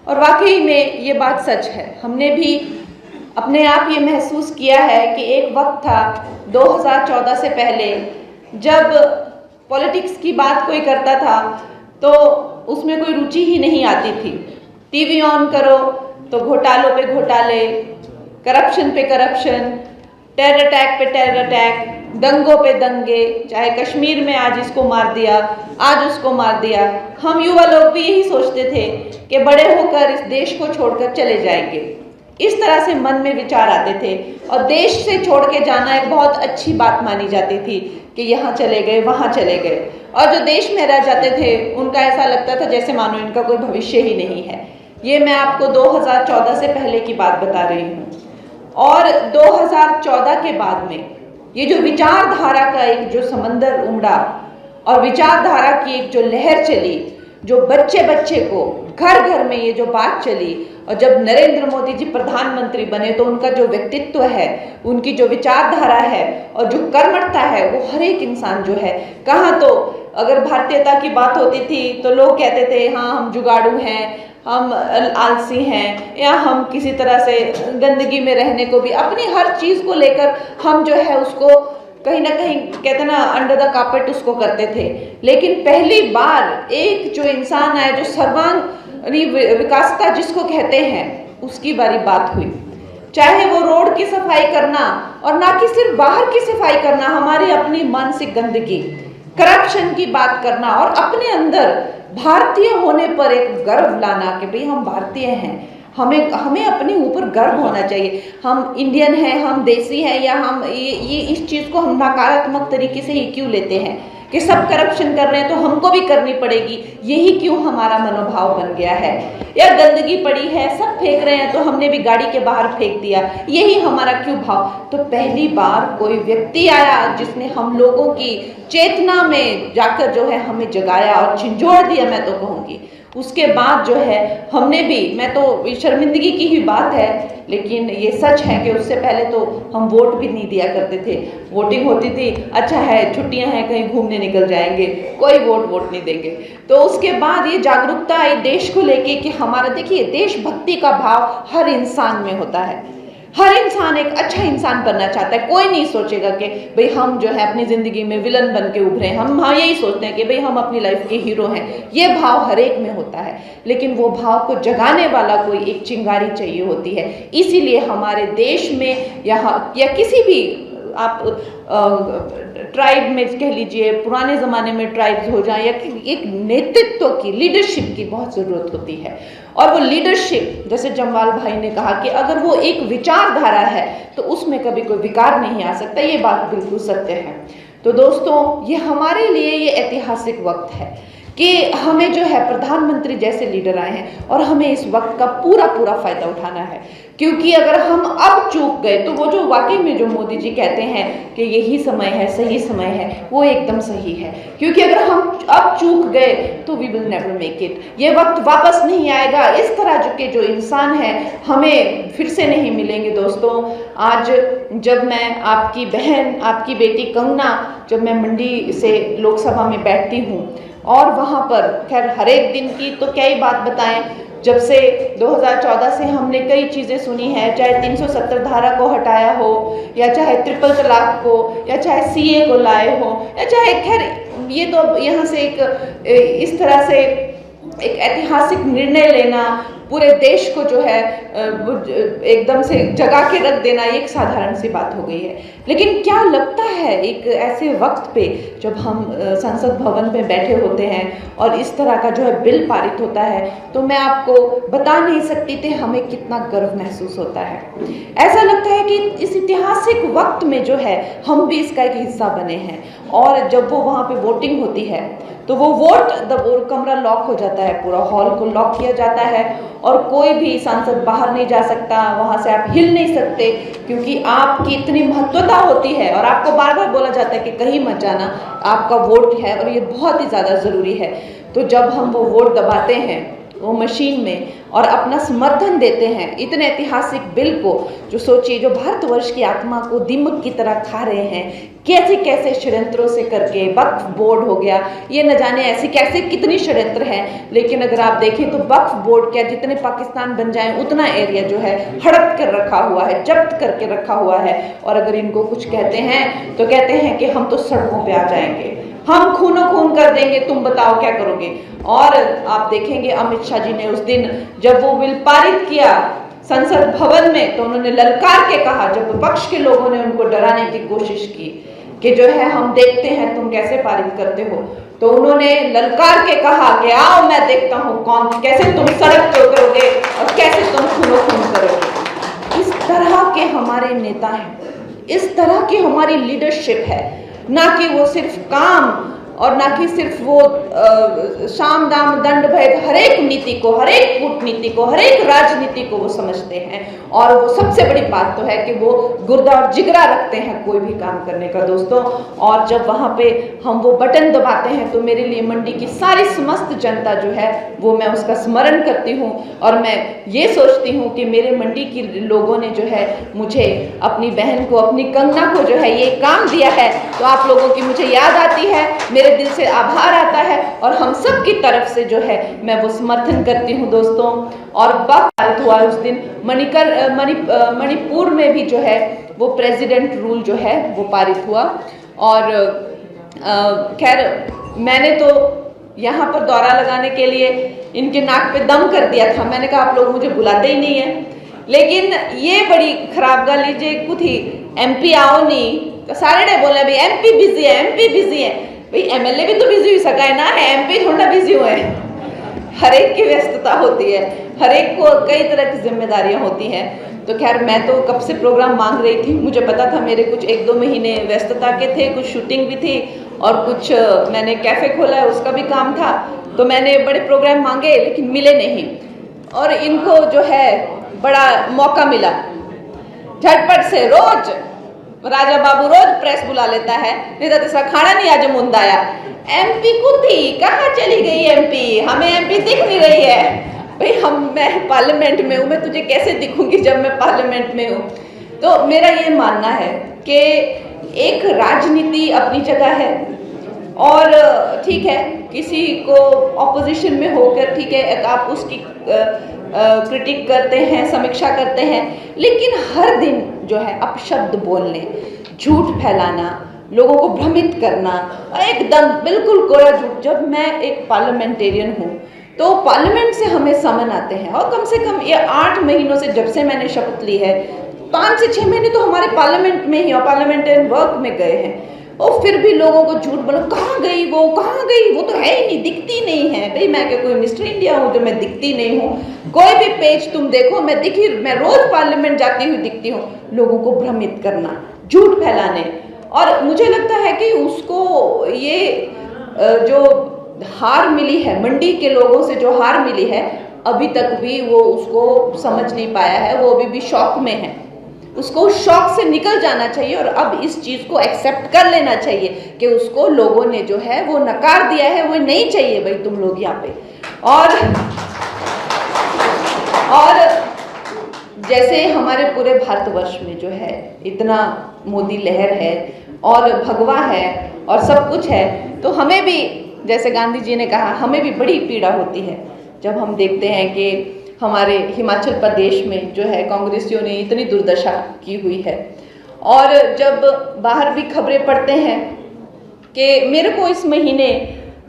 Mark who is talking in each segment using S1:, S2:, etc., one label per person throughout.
S1: और वाकई में ये बात सच है। हमने भी अपने आप ये महसूस किया है कि एक वक्त था 2014 से पहले, जब पॉलिटिक्स की बात कोई करता था तो उसमें कोई रुचि ही नहीं आती थी। टीवी ऑन करो तो घोटालों पे घोटाले, करप्शन पे करप्शन, टेरर अटैक पे टेरर अटैक, दंगों पे दंगे, चाहे कश्मीर में आज इसको मार दिया, आज उसको मार दिया। हम युवा लोग भी यही सोचते थे कि बड़े होकर इस देश को छोड़कर चले जाएंगे। इस तरह से मन में विचार आते थे और देश से छोड़ के जाना एक बहुत अच्छी बात मानी जाती थी कि यहाँ चले गए, वहाँ चले गए। और जो देश में रह जाते थे उनका ऐसा लगता था जैसे मानो इनका कोई भविष्य ही नहीं है। ये मैं आपको 2014 से पहले की बात बता रही हूँ। और 2014 के बाद में ये जो विचारधारा का एक जो समंदर उमड़ा और विचारधारा की एक जो लहर चली, जो बच्चे बच्चे को घर घर में ये जो बात चली, और जब नरेंद्र मोदी जी प्रधानमंत्री बने तो उनका जो व्यक्तित्व है, उनकी जो विचारधारा है और जो कर्मठता है, वो हर एक इंसान जो है, कहाँ तो अगर भारतीयता की बात होती थी तो लोग कहते थे हाँ हम जुगाड़ू हैं, हम आलसी हैं, या हम किसी तरह से गंदगी में रहने को भी, अपनी हर चीज़ को लेकर हम जो है उसको कहीं ना कहीं कहते ना अंडर द कार्पेट उसको करते थे। लेकिन पहली बार एक जो इंसान आए, जो सर्वांगीण विकासता जिसको कहते हैं, उसकी बारी बात हुई। चाहे वो रोड की सफाई करना, और ना कि सिर्फ बाहर की सफाई करना, हमारी अपनी मानसिक गंदगी, करप्शन की बात करना, और अपने अंदर भारतीय होने पर एक गर्व लाना कि भाई हम भारतीय हैं, हमें अपने ऊपर गर्व होना चाहिए। हम इंडियन हैं, हम देसी हैं, या हम ये इस चीज़ को हम नकारात्मक तरीके से ही क्यों लेते हैं कि सब करप्शन कर रहे हैं तो हमको भी करनी पड़ेगी, यही क्यों हमारा मनोभाव बन गया है। या गंदगी पड़ी है, सब फेंक रहे हैं तो हमने भी गाड़ी के बाहर फेंक दिया, यही हमारा क्यों भाव। तो पहली बार कोई व्यक्ति आया जिसने हम लोगों की चेतना में जाकर जो है हमें जगाया और झंझोड़ दिया, मैं तो कहूँगी। उसके बाद जो है हमने भी, मैं तो शर्मिंदगी की ही बात है लेकिन ये सच है कि उससे पहले तो हम वोट भी नहीं दिया करते थे। वोटिंग होती थी, अच्छा है छुट्टियां हैं कहीं घूमने निकल जाएंगे, कोई वोट नहीं देंगे। तो उसके बाद ये जागरूकता आई देश को लेके कि हमारा, देखिए देशभक्ति का भाव हर इंसान में होता है। हर इंसान एक अच्छा इंसान बनना चाहता है। कोई नहीं सोचेगा कि भाई हम जो है अपनी ज़िंदगी में विलन बन के उभरे, हम हाँ यही सोचते हैं कि भाई हम अपनी लाइफ के हीरो हैं। ये भाव हर एक में होता है, लेकिन वो भाव को जगाने वाला कोई एक चिंगारी चाहिए होती है। इसीलिए हमारे देश में या किसी भी आप ट्राइब में कह लीजिए, पुराने ज़माने में ट्राइब्स हो जाए, या एक नेतृत्व की, लीडरशिप की बहुत ज़रूरत होती है। और वो लीडरशिप, जैसे जम्वाल भाई ने कहा कि अगर वो एक विचारधारा है तो उसमें कभी कोई विकार नहीं आ सकता, ये बात बिल्कुल सत्य है। तो दोस्तों, ये हमारे लिए ये ऐतिहासिक वक्त है कि हमें जो है प्रधानमंत्री जैसे लीडर आए हैं और हमें इस वक्त का पूरा फ़ायदा उठाना है। क्योंकि अगर हम अब चूक गए तो वो जो वाकई में जो मोदी जी कहते हैं कि यही समय है, सही समय है, वो एकदम सही है। क्योंकि अगर हम अब चूक गए तो we will never make it, ये वक्त वापस नहीं आएगा। इस तरह के जो इंसान हैं हमें फिर से नहीं मिलेंगे। दोस्तों, आज जब मैं आपकी बहन, आपकी बेटी कंगना, जब मैं मंडी से लोकसभा में बैठती हूँ और वहाँ पर खैर हर एक दिन की तो क्या ही बात बताएं, जब से 2014 से हमने कई चीज़ें सुनी हैं, चाहे 370 धारा को हटाया हो, या चाहे ट्रिपल तलाक को, या चाहे सीए को लाए हो, या चाहे खैर ये तो यहाँ से इस तरह से एक ऐतिहासिक निर्णय लेना, पूरे देश को जो है एकदम से जगा के रख देना, एक साधारण सी बात हो गई है। लेकिन क्या लगता है एक ऐसे वक्त पे जब हम संसद भवन में बैठे होते हैं और इस तरह का जो है बिल पारित होता है, तो मैं आपको बता नहीं सकती थी हमें कितना गर्व महसूस होता है। ऐसा लगता है कि इस ऐतिहासिक वक्त में जो है हम भी इसका एक हिस्सा बने हैं। और जब वो वहाँ पे वोटिंग होती है तो वो कमरा लॉक हो जाता है, पूरा हॉल को लॉक किया जाता है और कोई भी सांसद बाहर नहीं जा सकता, वहाँ से आप हिल नहीं सकते, क्योंकि आपकी इतनी महत्वता होती है और आपको बार बार बोला जाता है कि कहीं मत जाना, आपका वोट है और ये बहुत ही ज़्यादा ज़रूरी है। तो जब हम वो वोट दबाते हैं वो मशीन में, और अपना समर्थन देते हैं इतने ऐतिहासिक बिल को, जो सोचिए जो भारतवर्ष की आत्मा को दीमक की तरह खा रहे हैं, कैसे कैसे षड्यंत्रों से करके वक्फ बोर्ड हो गया, ये न जाने ऐसे कैसे कितनी षड्यंत्र हैं। लेकिन अगर आप देखें तो वक्फ बोर्ड क्या, जितने पाकिस्तान बन जाए उतना एरिया जो है हड़प कर रखा हुआ है, जब्त करके रखा हुआ है। और अगर इनको कुछ कहते हैं तो कहते हैं कि हम तो सड़कों पे आ जाएंगे, हम खूनो खून कर देंगे, तुम बताओ क्या करोगे। और आप देखेंगे अमित शाह जी ने उस दिन जब वो बिल पारित किया संसद भवन में, तो उन्होंने ललकार के कहा, जब विपक्ष के लोगों ने उनको डराने की कोशिश की कि जो है हम देखते हैं तुम कैसे पारित करते हो, तो उन्होंने ललकार के कहा कि आओ मैं देखता हूं कौन कैसे तुम सड़क पे उतरोगे और कैसे तुम खूनो खून करोगे। इस तरह के हमारे नेता हैं, इस तरह की हमारी लीडरशिप है, ना कि वो सिर्फ काम और ना कि सिर्फ वो साम दाम दंड भेद, हर एक नीति को, हर एक कूटनीति को, हर एक राजनीति को वो समझते हैं। और वो सबसे बड़ी बात तो है कि वो गुर्दा और जिगरा रखते हैं कोई भी काम करने का दोस्तों। और जब वहाँ पे हम वो बटन दबाते हैं तो मेरे लिए मंडी की सारी समस्त जनता जो है वो मैं उसका स्मरण करती हूँ। और मैं ये सोचती हूँ कि मेरे मंडी की लोगों ने जो है मुझे, अपनी बहन को, अपनी कंगना को जो है ये काम दिया है, तो आप लोगों की मुझे याद आती है, मेरे दिल से आभार आता है और हम सब की तरफ से जो है मैं वो समर्थन करती हूँ दोस्तों। और पारित हुआ उस दिन मणिपुर में भी जो है वो प्रेसिडेंट रूल जो है वो पारित हुआ। और खैर मैंने तो यहाँ पर दौरा लगाने के लिए इनके नाक पे दम कर दिया था, मैंने कहा आप लोग मुझे बुलाते ही नहीं है। लेकिन ये बड़ी खराब गल लीजिए कुछ ही MP आओ नहीं तो सारे ने बोले भाई MP बिजी है, MP बिजी है। भाई MLA भी तो बिजी हो सका है ना, MP थोड़ा बिजी हुए। हर एक की व्यस्तता होती है, हर एक को कई तरह की जिम्मेदारियां होती हैं। तो खैर मैं तो कब से प्रोग्राम मांग रही थी, मुझे पता था मेरे कुछ 1-2 महीने व्यस्तता के थे, कुछ शूटिंग भी थी और कुछ मैंने कैफ़े खोला है उसका भी काम था, तो मैंने बड़े प्रोग्राम मांगे लेकिन मिले नहीं। और इनको जो है बड़ा मौका मिला, झटपट से रोज राजा बाबू रोज प्रेस बुला लेता है, नहीं तो इसका खाना नहीं आज मुंदाया। MP कुत्ती कहाँ चली गई MP, हमें MP दिख नहीं रही है। भाई मैं पार्लियामेंट में हूँ, मैं तुझे कैसे दिखूंगी जब मैं पार्लियामेंट में हूँ। तो मेरा ये मानना है कि एक राजनीति अपनी जगह है और ठीक है किसी को ऑपोजिशन में होकर ठीक है आप उसकी क्रिटिक करते हैं, समीक्षा करते हैं, लेकिन हर दिन जो है अपशब्द बोलने, झूठ फैलाना, लोगों को भ्रमित करना, एकदम बिल्कुल कोरा झूठ। जब मैं एक पार्लियामेंटेरियन हूँ तो पार्लियामेंट से हमें समन आते हैं और कम से कम ये 8 महीनों से जब से मैंने शपथ ली है 5 से 6 महीने तो हमारे पार्लियामेंट में ही और पार्लियामेंटेरियन वर्क में गए हैं। और फिर भी लोगों को झूठ बोलो, कहाँ गई वो, कहाँ गई वो, तो है ही नहीं, दिखती नहीं है। भाई मैं क्या कोई मिस्टर इंडिया हूँ जो मैं दिखती नहीं हूँ? कोई भी पेज तुम देखो मैं दिखी, मैं रोज पार्लियामेंट जाती हुई दिखती हूँ। लोगों को भ्रमित करना, झूठ फैलाने, और मुझे लगता है कि उसको ये जो हार मिली है, मंडी के लोगों से जो हार मिली है, अभी तक भी वो उसको समझ नहीं पाया है, वो अभी भी शॉक में है। उसको उस शॉक से निकल जाना चाहिए और अब इस चीज को एक्सेप्ट कर लेना चाहिए कि उसको लोगों ने जो है वो नकार दिया है, वो नहीं चाहिए भाई तुम लोग यहाँ पे। और जैसे हमारे पूरे भारतवर्ष में जो है इतना मोदी लहर है और भगवा है और सब कुछ है, तो हमें भी जैसे गांधी जी ने कहा हमें भी बड़ी पीड़ा होती है जब हम देखते हैं कि हमारे हिमाचल प्रदेश में जो है कांग्रेसियों ने इतनी दुर्दशा की हुई है। और जब बाहर भी खबरें पढ़ते हैं कि मेरे को इस महीने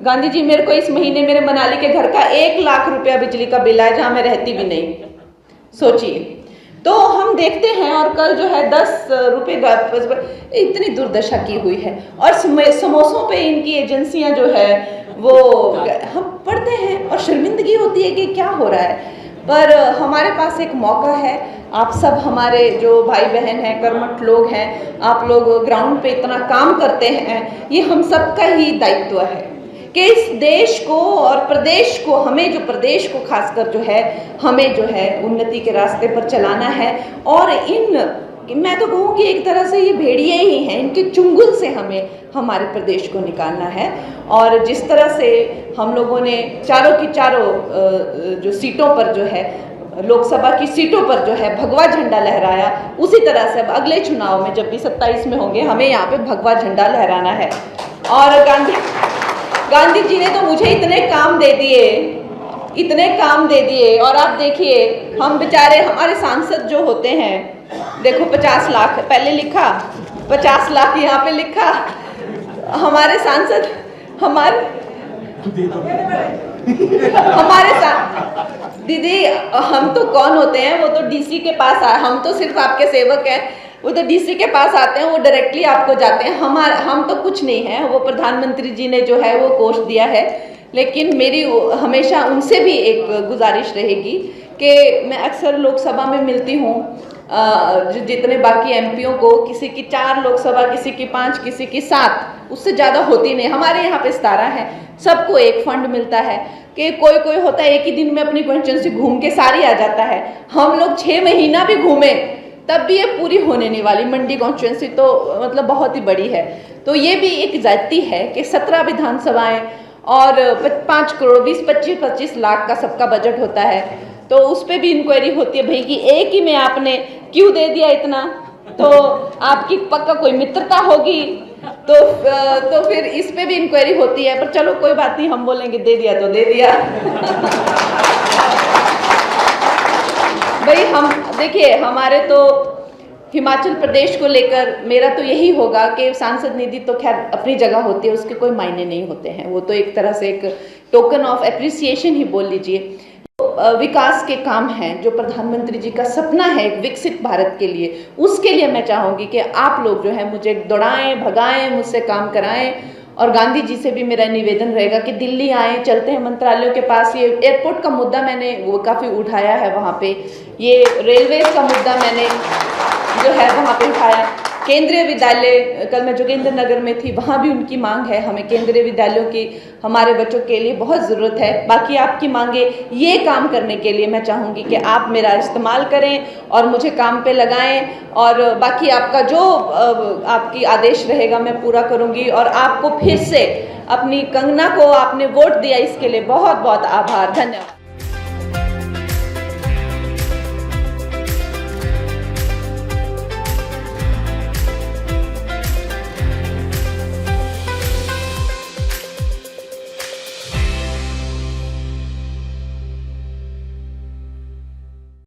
S1: गांधी जी मेरे को इस महीने मेरे मनाली के घर का 1 लाख रुपया बिजली का बिल आया जहाँ मैं रहती भी नहीं, सोचिए। तो हम देखते हैं और कल जो है 10 रुपये इतनी दुर्दशा की हुई है। और समोसों पे इनकी एजेंसियां जो है वो हम पढ़ते हैं और शर्मिंदगी होती है कि क्या हो रहा है। पर हमारे पास एक मौका है, आप सब हमारे जो भाई बहन हैं, कर्मठ लोग हैं, आप लोग ग्राउंड पे इतना काम करते हैं, ये हम सबका ही दायित्व है कि इस देश को और प्रदेश को, हमें जो प्रदेश को खासकर जो है हमें जो है उन्नति के रास्ते पर चलाना है। और इन कि मैं तो कहूँ कि एक तरह से ये भेड़िए ही हैं, इनके चुंगल से हमें हमारे प्रदेश को निकालना है। और जिस तरह से हम लोगों ने चारों की चारों जो सीटों पर जो है, लोकसभा की सीटों पर जो है भगवा झंडा लहराया, उसी तरह से अब अगले चुनाव में जब भी 27 में होंगे, हमें यहाँ पे भगवा झंडा लहराना है। और गांधी जी ने तो मुझे इतने काम दे दिए, और आप देखिए हम बेचारे, हमारे सांसद जो होते हैं, देखो 50 लाख पहले लिखा, 50 लाख यहाँ पे लिखा, हमारे सांसद दीदी, हम तो कौन होते हैं, वो तो डीसी के पास हम तो सिर्फ आपके सेवक हैं, वो तो डीसी के पास आते हैं, वो डायरेक्टली आपको जाते हैं। हम तो कुछ नहीं है, वो प्रधानमंत्री जी ने जो है वो कोष दिया है। लेकिन मेरी हमेशा उनसे भी एक गुजारिश रहेगी कि मैं अक्सर लोकसभा में मिलती हूँ, जितने बाकी एमपीओ को, किसी की 4 लोकसभा, किसी की 5, किसी की 7, उससे ज़्यादा होती नहीं। हमारे यहाँ पे 17 है, सबको एक फंड मिलता है कि कोई होता है एक ही दिन में अपनी कॉन्स्टिट्यूंसी घूम के सारी आ जाता है। हम लोग 6 महीना भी घूमे तब भी ये पूरी होने नहीं वाली। मंडी कॉन्स्टिट्यूंसी तो मतलब बहुत ही बड़ी है। तो ये भी एक जाति है कि 17 विधानसभाएं और 5 करोड़ 20-25 लाख का सबका बजट होता है। तो उस पर भी इंक्वायरी होती है भाई कि एक ही में आपने क्यों दे दिया इतना, तो आपकी पक्का कोई मित्रता होगी, तो फिर इस पे भी इंक्वायरी होती है। पर चलो कोई बात नहीं, हम बोलेंगे दे दिया तो दे दिया। भाई हम देखिए, हमारे तो हिमाचल प्रदेश को लेकर मेरा तो यही होगा कि सांसद निधि तो खैर अपनी जगह होती है, उसके कोई मायने नहीं होते हैं, वो तो एक तरह से एक टोकन ऑफ एप्रिसिएशन ही बोल लीजिए। विकास के काम हैं जो प्रधानमंत्री जी का सपना है एक विकसित भारत के लिए, उसके लिए मैं चाहूँगी कि आप लोग जो है मुझे दौड़ाएं, भगाएं, मुझसे काम कराएं। और गांधी जी से भी मेरा निवेदन रहेगा कि दिल्ली आएँ, चलते हैं मंत्रालयों के पास। ये एयरपोर्ट का मुद्दा मैंने वो काफ़ी उठाया है वहाँ पे, ये रेलवेज का मुद्दा मैंने जो है वहाँ पे उठाया। केंद्रीय विद्यालय, कल मैं जोगिंद्र नगर में थी, वहाँ भी उनकी मांग है, हमें केंद्रीय विद्यालयों की हमारे बच्चों के लिए बहुत ज़रूरत है। बाकी आपकी मांगे, ये काम करने के लिए मैं चाहूँगी कि आप मेरा इस्तेमाल करें और मुझे काम पे लगाएं। और बाकी आपका जो आपकी आदेश रहेगा मैं पूरा करूँगी। और आपको फिर से अपनी कंगना को आपने वोट दिया, इसके लिए बहुत बहुत आभार, धन्यवाद।